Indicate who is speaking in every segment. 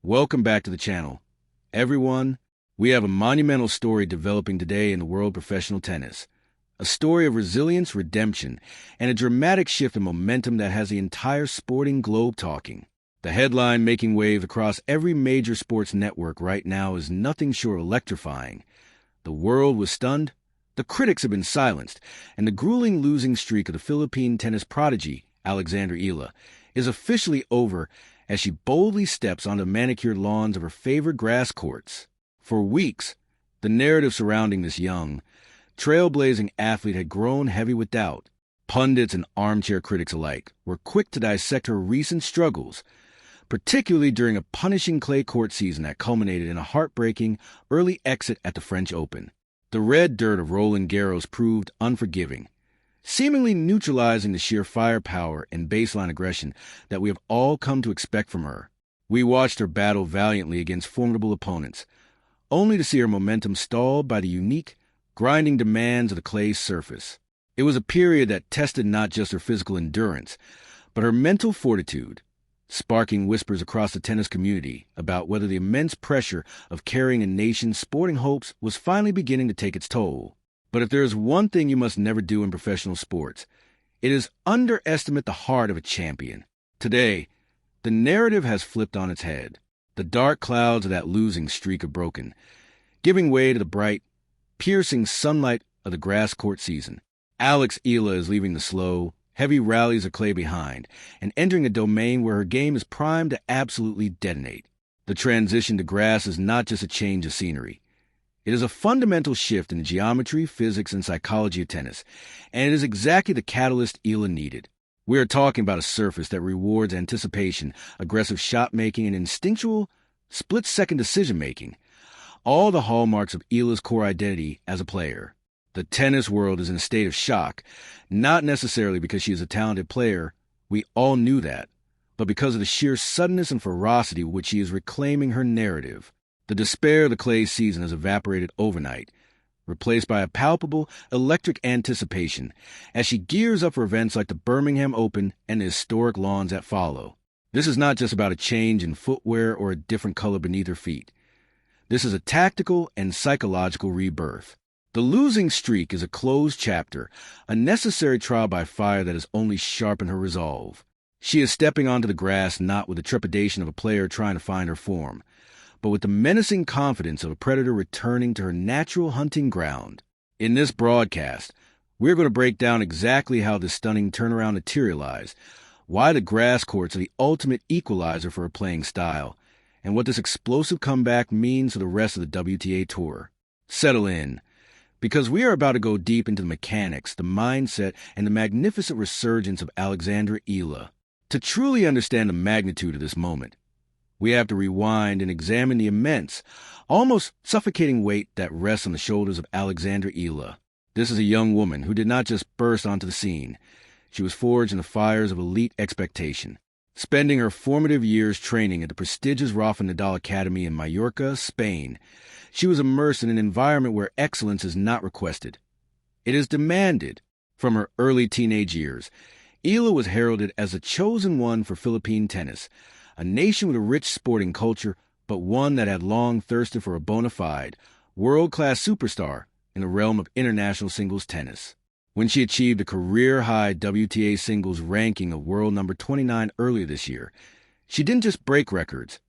Speaker 1: Welcome back to the channel. Everyone, we have a monumental story developing today in the world of professional tennis. A story of resilience, redemption, and a dramatic shift in momentum that has the entire sporting globe talking. The headline making waves across every major sports network right now is nothing short of electrifying. The world was stunned, the critics have been silenced, and the grueling losing streak of the Philippine tennis prodigy, Alexandra Eala, is officially over as she boldly steps onto the manicured lawns of her favorite grass courts. For weeks, the narrative surrounding this young, trailblazing athlete had grown heavy with doubt. Pundits and armchair critics alike were quick to dissect her recent struggles, particularly during a punishing clay court season that culminated in a heartbreaking early exit at the French Open. The red dirt of Roland Garros proved unforgiving, seemingly neutralizing the sheer firepower and baseline aggression that we have all come to expect from her. We watched her battle valiantly against formidable opponents, only to see her momentum stalled by the unique, grinding demands of the clay's surface. It was a period that tested not just her physical endurance, but her mental fortitude, sparking whispers across the tennis community about whether the immense pressure of carrying a nation's sporting hopes was finally beginning to take its toll. But if there is one thing you must never do in professional sports, it is underestimate the heart of a champion. Today, the narrative has flipped on its head. The dark clouds of that losing streak are broken, giving way to the bright, piercing sunlight of the grass court season. Alex Eala is leaving the slow, heavy rallies of clay behind and entering a domain where her game is primed to absolutely detonate. The transition to grass is not just a change of scenery. It is a fundamental shift in the geometry, physics, and psychology of tennis, and it is exactly the catalyst Eala needed. We are talking about a surface that rewards anticipation, aggressive shot-making, and instinctual, split-second decision-making, all the hallmarks of Eala's core identity as a player. The tennis world is in a state of shock, not necessarily because she is a talented player, we all knew that, but because of the sheer suddenness and ferocity with which she is reclaiming her narrative. The despair of the clay season has evaporated overnight, replaced by a palpable, electric anticipation as she gears up for events like the Birmingham Open and the historic lawns that follow. This is not just about a change in footwear or a different color beneath her feet. This is a tactical and psychological rebirth. The losing streak is a closed chapter, a necessary trial by fire that has only sharpened her resolve. She is stepping onto the grass not with the trepidation of a player trying to find her form, but with the menacing confidence of a predator returning to her natural hunting ground. In this broadcast, we're going to break down exactly how this stunning turnaround materialized, why the grass courts are the ultimate equalizer for her playing style, and what this explosive comeback means for the rest of the WTA Tour. Settle in, because we are about to go deep into the mechanics, the mindset, and the magnificent resurgence of Alexandra Eala. To truly understand the magnitude of this moment, we have to rewind and examine the immense, almost suffocating weight that rests on the shoulders of Alexandra Eala. This is a young woman who did not just burst onto the scene. She was forged in the fires of elite expectation. Spending her formative years training at the prestigious Rafa Nadal Academy in Mallorca, Spain, she was immersed in an environment where excellence is not requested. It is demanded. From her early teenage years, Eala was heralded as the chosen one for Philippine tennis, a nation with a rich sporting culture, but one that had long thirsted for a bona fide, world-class superstar in the realm of international singles tennis. When she achieved a career-high WTA singles ranking of world number 29 earlier this year, she didn't just break records.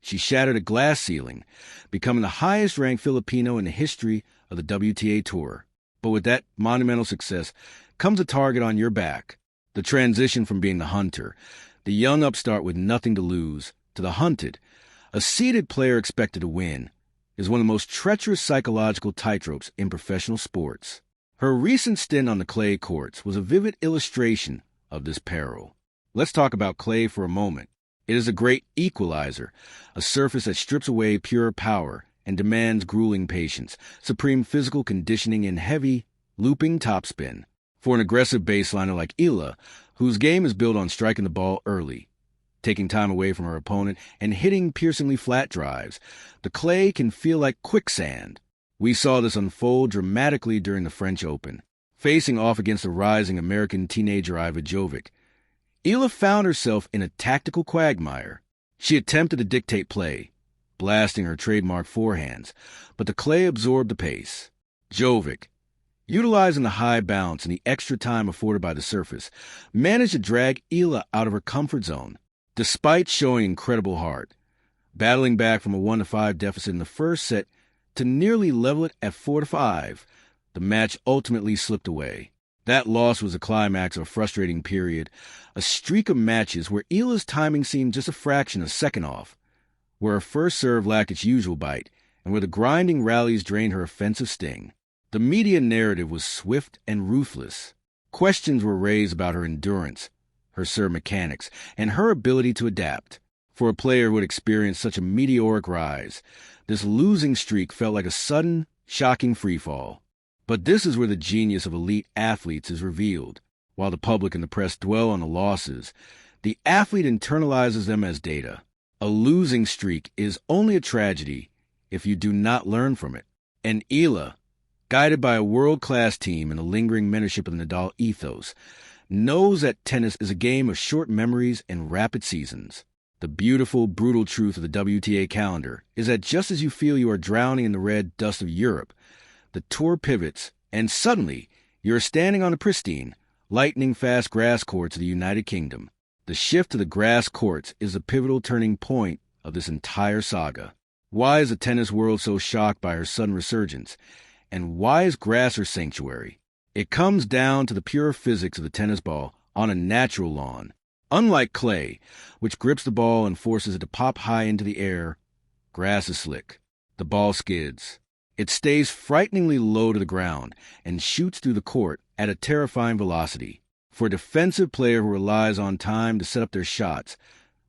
Speaker 1: She shattered a glass ceiling, becoming the highest-ranked Filipino in the history of the WTA Tour. But with that monumental success comes a target on your back. The transition from being the hunter, the young upstart with nothing to lose, to the hunted, a seeded player expected to win, is one of the most treacherous psychological tightropes in professional sports. Her recent stint on the clay courts was a vivid illustration of this peril. Let's talk about clay for a moment. It is a great equalizer, a surface that strips away pure power and demands grueling patience, supreme physical conditioning, and heavy, looping topspin. For an aggressive baseliner like Eala, whose game is built on striking the ball early, taking time away from her opponent, and hitting piercingly flat drives, the clay can feel like quicksand. We saw this unfold dramatically during the French Open. Facing off against the rising American teenager Iva Jovic, Eala found herself in a tactical quagmire. She attempted to dictate play, blasting her trademark forehands, but the clay absorbed the pace. Jovic, utilizing the high bounce and the extra time afforded by the surface, managed to drag Eala out of her comfort zone, despite showing incredible heart, battling back from a 1-5 deficit in the first set to nearly level it at 4-5. The match ultimately slipped away. That loss was the climax of a frustrating period, a streak of matches where Eala's timing seemed just a fraction of a second off, where her first serve lacked its usual bite, and where the grinding rallies drained her offensive sting. The media narrative was swift and ruthless. Questions were raised about her endurance, her serve mechanics, and her ability to adapt. For a player who had experienced such a meteoric rise, this losing streak felt like a sudden, shocking freefall. But this is where the genius of elite athletes is revealed. While the public and the press dwell on the losses, the athlete internalizes them as data. A losing streak is only a tragedy if you do not learn from it. And Eala, guided by a world-class team and a lingering mentorship of the Nadal ethos, knows that tennis is a game of short memories and rapid seasons. The beautiful, brutal truth of the WTA calendar is that just as you feel you are drowning in the red dust of Europe, the tour pivots, and suddenly you're standing on the pristine, lightning-fast grass courts of the United Kingdom. The shift to the grass courts is the pivotal turning point of this entire saga. Why is the tennis world so shocked by her sudden resurgence? And why is grass her sanctuary? It comes down to the pure physics of the tennis ball on a natural lawn. Unlike clay, which grips the ball and forces it to pop high into the air, grass is slick. The ball skids. It stays frighteningly low to the ground and shoots through the court at a terrifying velocity. For a defensive player who relies on time to set up their shots,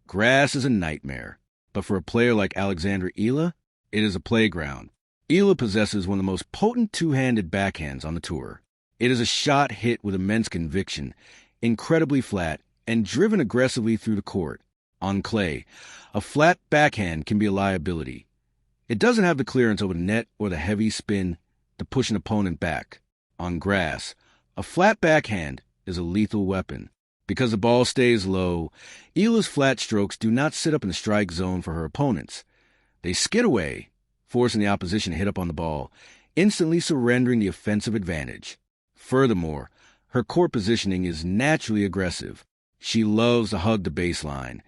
Speaker 1: grass is a nightmare. But for a player like Alexandra Eala, it is a playground. Eala possesses one of the most potent two-handed backhands on the tour. It is a shot hit with immense conviction, incredibly flat, and driven aggressively through the court. On clay, a flat backhand can be a liability. It doesn't have the clearance over the net or the heavy spin to push an opponent back. On grass, a flat backhand is a lethal weapon. Because the ball stays low, Eala's flat strokes do not sit up in the strike zone for her opponents. They skid away, forcing the opposition to hit up on the ball, instantly surrendering the offensive advantage. Furthermore, her court positioning is naturally aggressive. She loves to hug the baseline,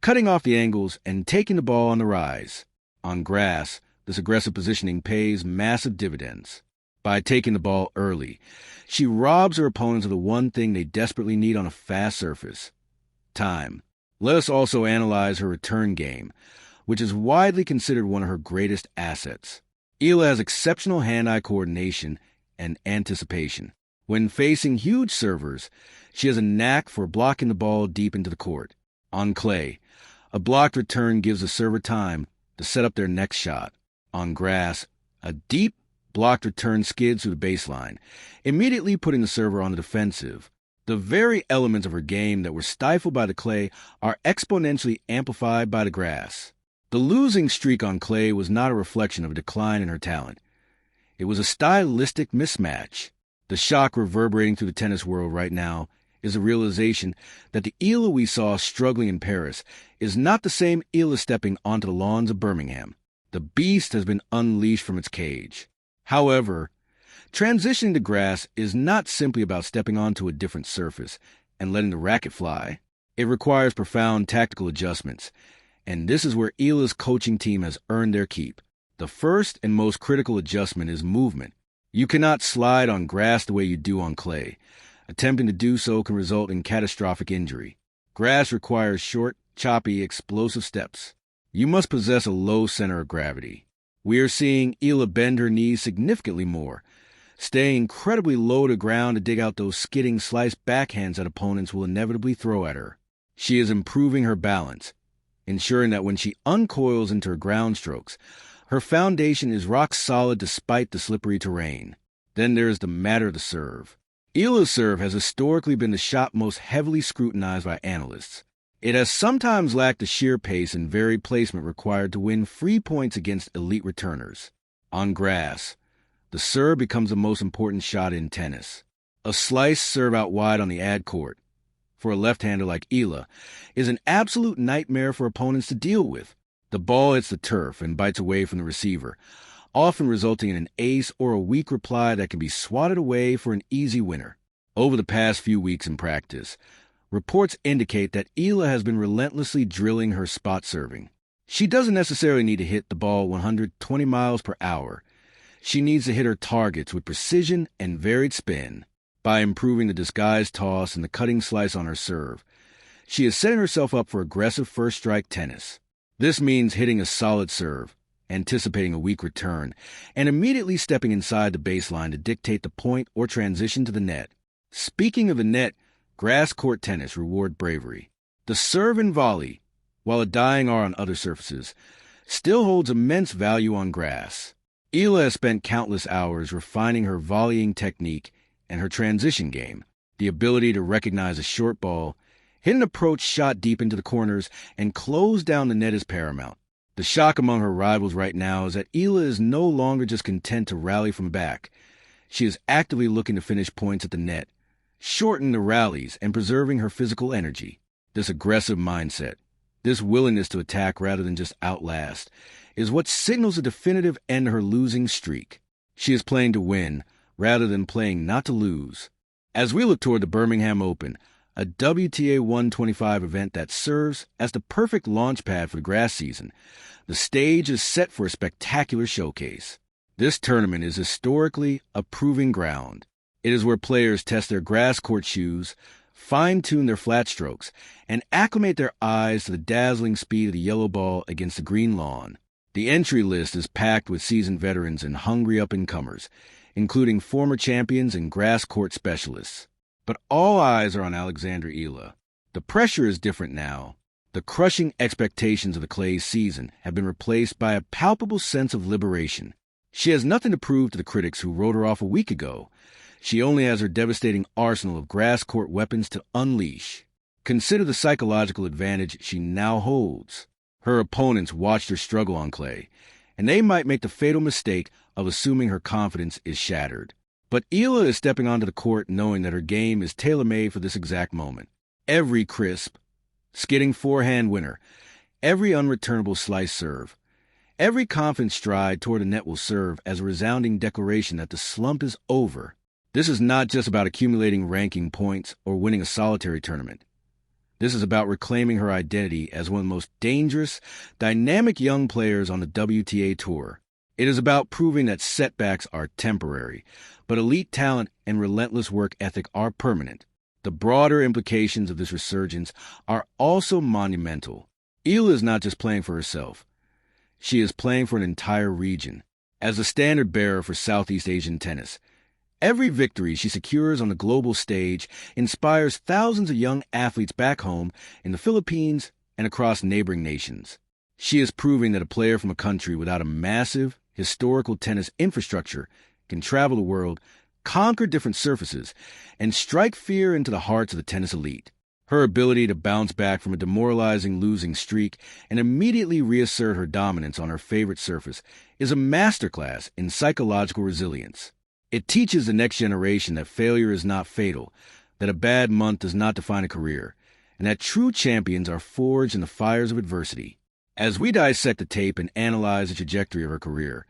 Speaker 1: cutting off the angles and taking the ball on the rise. On grass, this aggressive positioning pays massive dividends. By taking the ball early, she robs her opponents of the one thing they desperately need on a fast surface: time. Let us also analyze her return game, which is widely considered one of her greatest assets. Eala has exceptional hand-eye coordination and anticipation. When facing huge servers, she has a knack for blocking the ball deep into the court. On clay, a blocked return gives the server time to set up their next shot. On grass, a deep, blocked return skids through the baseline, immediately putting the server on the defensive. The very elements of her game that were stifled by the clay are exponentially amplified by the grass. The losing streak on clay was not a reflection of a decline in her talent. It was a stylistic mismatch. The shock reverberating through the tennis world right now is the realization that the Eala we saw struggling in Paris is not the same Eala stepping onto the lawns of Birmingham. The beast has been unleashed from its cage. However, transitioning to grass is not simply about stepping onto a different surface and letting the racket fly. It requires profound tactical adjustments, and this is where Eala's coaching team has earned their keep. The first and most critical adjustment is movement. You cannot slide on grass the way you do on clay. Attempting to do so can result in catastrophic injury. Grass requires short, choppy, explosive steps. You must possess a low center of gravity. We are seeing Eala bend her knees significantly more, staying incredibly low to ground to dig out those skidding slice backhands that opponents will inevitably throw at her. She is improving her balance, ensuring that when she uncoils into her ground strokes, her foundation is rock solid despite the slippery terrain. Then there is the matter of the serve. Eala's serve has historically been the shot most heavily scrutinized by analysts. It has sometimes lacked the sheer pace and varied placement required to win free points against elite returners. On grass, the serve becomes the most important shot in tennis. A slice serve out wide on the ad court, for a left-hander like Eala, is an absolute nightmare for opponents to deal with. The ball hits the turf and bites away from the receiver, often resulting in an ace or a weak reply that can be swatted away for an easy winner. Over the past few weeks in practice, reports indicate that Eala has been relentlessly drilling her spot serving. She doesn't necessarily need to hit the ball 120 miles per hour. She needs to hit her targets with precision and varied spin. By improving the disguised toss and the cutting slice on her serve, she is setting herself up for aggressive first-strike tennis. This means hitting a solid serve, anticipating a weak return, and immediately stepping inside the baseline to dictate the point or transition to the net. Speaking of the net, grass court tennis reward bravery. The serve and volley, while a dying art on other surfaces, still holds immense value on grass. Eala has spent countless hours refining her volleying technique and her transition game. The ability to recognize a short ball, hit an approach shot deep into the corners, and close down the net is paramount. The shock among her rivals right now is that Eala is no longer just content to rally from back. She is actively looking to finish points at the net, shorten the rallies, and preserving her physical energy. This aggressive mindset, this willingness to attack rather than just outlast, is what signals a definitive end to her losing streak. She is playing to win rather than playing not to lose. As we look toward the Birmingham Open, a WTA 125 event that serves as the perfect launch pad for the grass season, the stage is set for a spectacular showcase. This tournament is historically a proving ground. It is where players test their grass court shoes, fine-tune their flat strokes, and acclimate their eyes to the dazzling speed of the yellow ball against the green lawn. The entry list is packed with seasoned veterans and hungry up-and-comers, including former champions and grass court specialists. But all eyes are on Alexandra Eala. The pressure is different now. The crushing expectations of the clay season have been replaced by a palpable sense of liberation. She has nothing to prove to the critics who wrote her off a week ago. She only has her devastating arsenal of grass court weapons to unleash. Consider the psychological advantage she now holds. Her opponents watched her struggle on clay, and they might make the fatal mistake of assuming her confidence is shattered. But Eala is stepping onto the court knowing that her game is tailor-made for this exact moment. Every crisp, skidding forehand winner, every unreturnable slice serve, every confident stride toward the net will serve as a resounding declaration that the slump is over. This is not just about accumulating ranking points or winning a solitary tournament. This is about reclaiming her identity as one of the most dangerous, dynamic young players on the WTA Tour. It is about proving that setbacks are temporary, but elite talent and relentless work ethic are permanent. The broader implications of this resurgence are also monumental. Eala is not just playing for herself. She is playing for an entire region. As the standard bearer for Southeast Asian tennis, every victory she secures on the global stage inspires thousands of young athletes back home in the Philippines and across neighboring nations. She is proving that a player from a country without a massive, historical tennis infrastructure can travel the world, conquer different surfaces, and strike fear into the hearts of the tennis elite. Her ability to bounce back from a demoralizing losing streak and immediately reassert her dominance on her favorite surface is a masterclass in psychological resilience. It teaches the next generation that failure is not fatal, that a bad month does not define a career, and that true champions are forged in the fires of adversity. As we dissect the tape and analyze the trajectory of her career,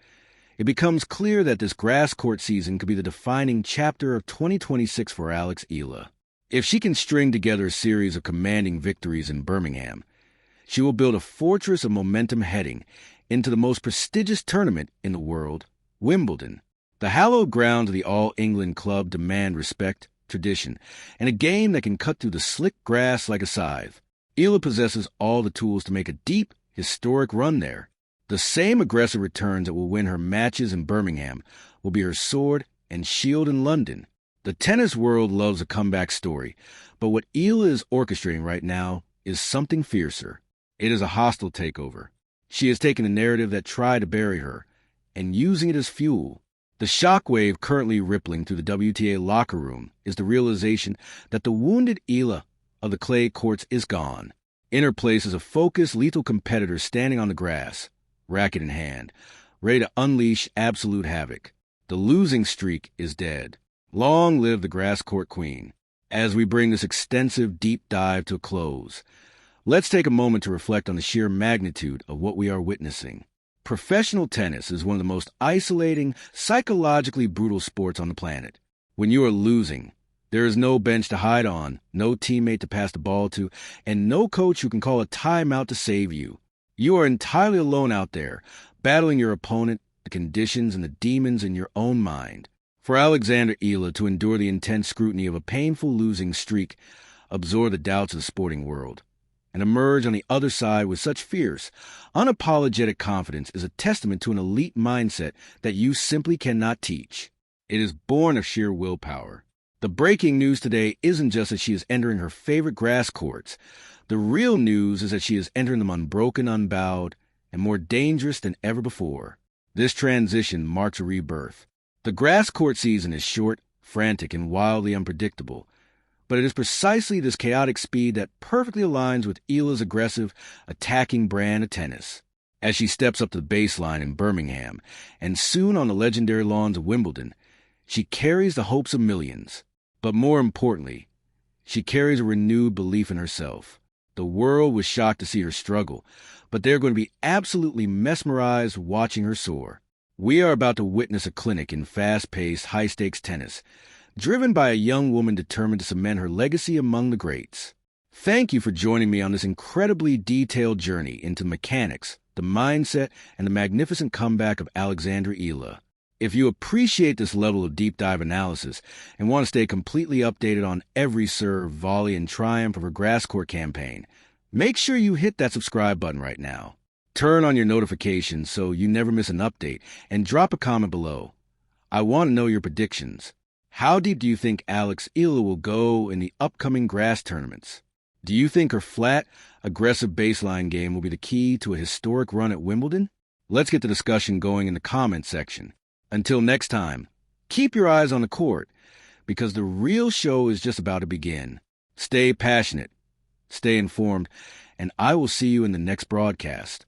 Speaker 1: it becomes clear that this grass court season could be the defining chapter of 2026 for Alex Eala. If she can string together a series of commanding victories in Birmingham, she will build a fortress of momentum heading into the most prestigious tournament in the world, Wimbledon. The hallowed grounds of the All-England club demand respect, tradition, and a game that can cut through the slick grass like a scythe. Eala possesses all the tools to make a deep, historic run there. The same aggressive returns that will win her matches in Birmingham will be her sword and shield in London. The tennis world loves a comeback story, but what Eala is orchestrating right now is something fiercer. It is a hostile takeover. She has taken a narrative that tried to bury her and using it as fuel. The shockwave currently rippling through the WTA locker room is the realization that the wounded Eala of the clay courts is gone. In her place is a focused, lethal competitor standing on the grass, racket in hand, ready to unleash absolute havoc. The losing streak is dead. Long live the grass court queen. As we bring this extensive deep dive to a close, let's take a moment to reflect on the sheer magnitude of what we are witnessing. Professional tennis is one of the most isolating, psychologically brutal sports on the planet. When you are losing, there is no bench to hide on, no teammate to pass the ball to, and no coach who can call a timeout to save you. You are entirely alone out there, battling your opponent, the conditions, and the demons in your own mind. For Alexandra Eala to endure the intense scrutiny of a painful losing streak, absorb the doubts of the sporting world, and emerge on the other side with such fierce, unapologetic confidence is a testament to an elite mindset that you simply cannot teach. It is born of sheer willpower. The breaking news today isn't just that she is entering her favorite grass courts. The real news is that she is entering them unbroken, unbowed, and more dangerous than ever before. This transition marks a rebirth. The grass court season is short, frantic, and wildly unpredictable. But it is precisely this chaotic speed that perfectly aligns with Eala's aggressive, attacking brand of tennis. As she steps up to the baseline in Birmingham, and soon on the legendary lawns of Wimbledon, she carries the hopes of millions. But more importantly, she carries a renewed belief in herself. The world was shocked to see her struggle, but they're going to be absolutely mesmerized watching her soar. We are about to witness a clinic in fast-paced, high-stakes tennis, driven by a young woman determined to cement her legacy among the greats. Thank you for joining me on this incredibly detailed journey into mechanics, the mindset, and the magnificent comeback of Alexandra Eala. If you appreciate this level of deep dive analysis and want to stay completely updated on every serve, volley, and triumph of her grass court campaign, make sure you hit that subscribe button right now. Turn on your notifications so you never miss an update, and drop a comment below. I want to know your predictions. How deep do you think Alex Eala will go in the upcoming grass tournaments? Do you think her flat, aggressive baseline game will be the key to a historic run at Wimbledon? Let's get the discussion going in the comments section. Until next time, keep your eyes on the court, because the real show is just about to begin. Stay passionate, stay informed, and I will see you in the next broadcast.